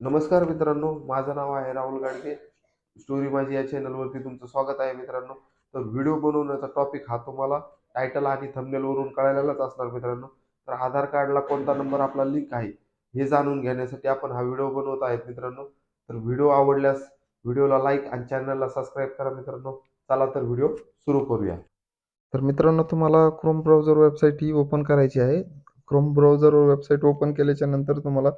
नमस्कार मित्रांनो, माझं नाव आहे राहुल गाडगे. स्टोरी माझी या चॅनलवरती तुमचं स्वागत आहे मित्रांनो. तर व्हिडिओ बनवण्याचा टॉपिक हा तुम्हाला टायटल आणि थंबनेलवरून कळालेलाच असणार मित्रांनो. तर आधार कार्डला कोणता नंबर आपला लिंक आहे हे जाणून घेण्यासाठी आपण हा व्हिडिओ बनवत आहेत मित्रांनो. तर व्हिडिओ आवडल्यास व्हिडिओला लाईक आणि चॅनलला सबस्क्राईब करा मित्रांनो. चला तर व्हिडिओ सुरू करूया. तर मित्रांनो, तुम्हाला क्रोम ब्राउझर वेबसाईट ही ओपन करायची आहे. क्रोम ब्राउझर वेबसाईट ओपन केल्याच्या नंतर तुम्हाला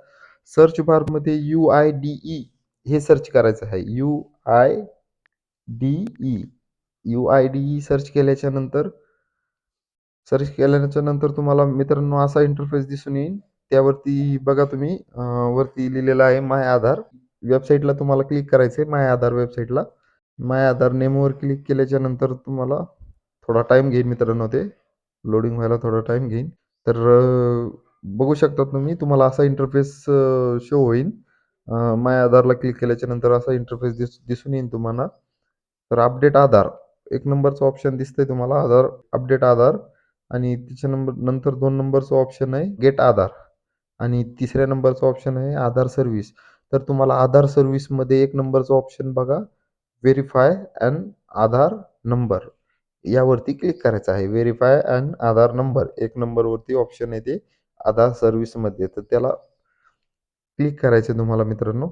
सर्च बारमध्ये UIDE हे सर्च करायचं आहे. UIDE UIDE सर्च केल्याच्या नंतर तुम्हाला मित्रांनो असा इंटरफेस दिसून येईल. त्यावरती बघा तुम्ही वरती लिहिलेलं आहे माय आधार. वेबसाईटला तुम्हाला क्लिक करायचं आहे, माय आधार वेबसाईटला. माय आधार नेमवर क्लिक केल्याच्या नंतर तुम्हाला थोडा टाईम घेईल मित्रांनो, ते लोडिंग व्हायला थोडा टाईम घेईल. तर बघू शकता तुम्ही, तुम्हाला असा इंटरफेस शो होईल. माय आधारला क्लिक केल्याच्या नंतर असा इंटरफेस दिसून येईल तुम्हाला. तर अपडेट आधार एक नंबरचं ऑप्शन दिसतंय तुम्हाला, आधार अपडेट आधार. आणि तिच्या नंतर 2 नंबरचं ऑप्शन आहे गेट आधार. आणि तिसऱ्या नंबरचं ऑप्शन आहे आधार सर्व्हिस. तर तुम्हाला आधार सर्व्हिसमध्ये 1 नंबरचं ऑप्शन बघा, व्हेरिफाय अँड आधार नंबर, यावरती क्लिक करायचं आहे. व्हेरिफाय अँड आधार नंबर 1 नंबरवरती ऑप्शन आहे ते आधार सर्व्हिसमध्ये. तर त्याला क्लिक करायचं आहे तुम्हाला मित्रांनो.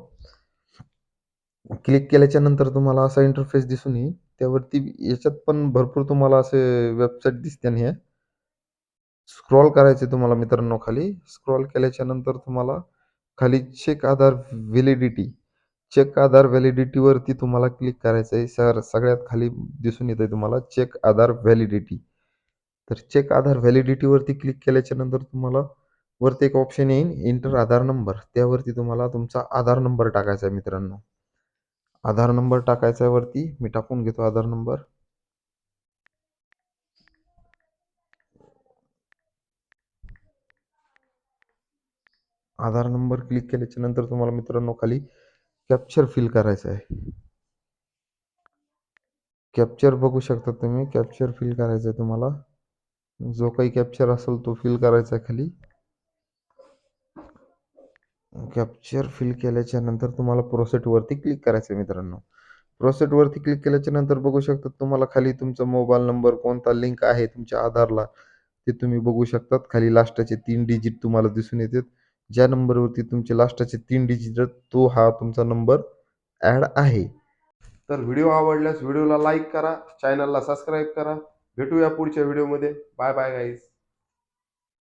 क्लिक केल्याच्या नंतर तुम्हाला असा इंटरफेस दिसून येईल. त्यावरती याच्यात पण भरपूर तुम्हाला असे वेबसाईट दिसते आणि हे स्क्रॉल करायचे तुम्हाला मित्रांनो खाली. स्क्रॉल केल्याच्या नंतर तुम्हाला खाली चेक आधार व्हॅलिडिटी, चेक आधार व्हॅलिडिटीवरती तुम्हाला क्लिक करायचं आहे. सगळ्यात खाली दिसून येतंय तुम्हाला चेक आधार व्हॅलिडिटी. तर चेक आधार व्हॅलिडिटीवरती क्लिक केल्याच्या नंतर तुम्हाला वरती एक ऑप्शन येईल एंटर आधार नंबर. त्यावरती तुम्हाला तुमचा आधार नंबर टाकायचा आहे मित्रांनो. आधार नंबर टाकायचा आहे वरती. मी टाकून घेतो आधार नंबर. आधार नंबर क्लिक केल्याच्या नंतर तुम्हाला मित्रांनो खाली कॅप्चर फिल करायचं आहे. कॅप्चर बघू शकता तुम्ही, कॅप्चर फिल करायचं आहे तुम्हाला. जो काही कॅप्चर असेल तो फिल करायचा आहे खाली. कॅप्चर फिल केल्याच्या नंतर तुम्हाला प्रोसेसवरती क्लिक करायचं आहे मित्रांनो. प्रोसेसवरती क्लिक केल्याच्या नंतर बघू शकता तुम्हाला खाली तुमचा मोबाईल नंबर कोणता लिंक आहे तुमच्या आधारला ते तुम्ही बघू शकतात. खाली लास्टचे 3 डिजिट तुम्हाला दिसून येतात. ज्या नंबरवरती तुमचे लास्टचे 3 डिजिट आहेत, तो हा तुमचा नंबर ॲड आहे. तर व्हिडिओ आवडल्यास व्हिडिओला लाईक करा, चॅनलला सबस्क्राईब करा. भेटूया पुढच्या व्हिडिओमध्ये. Bye bye guys.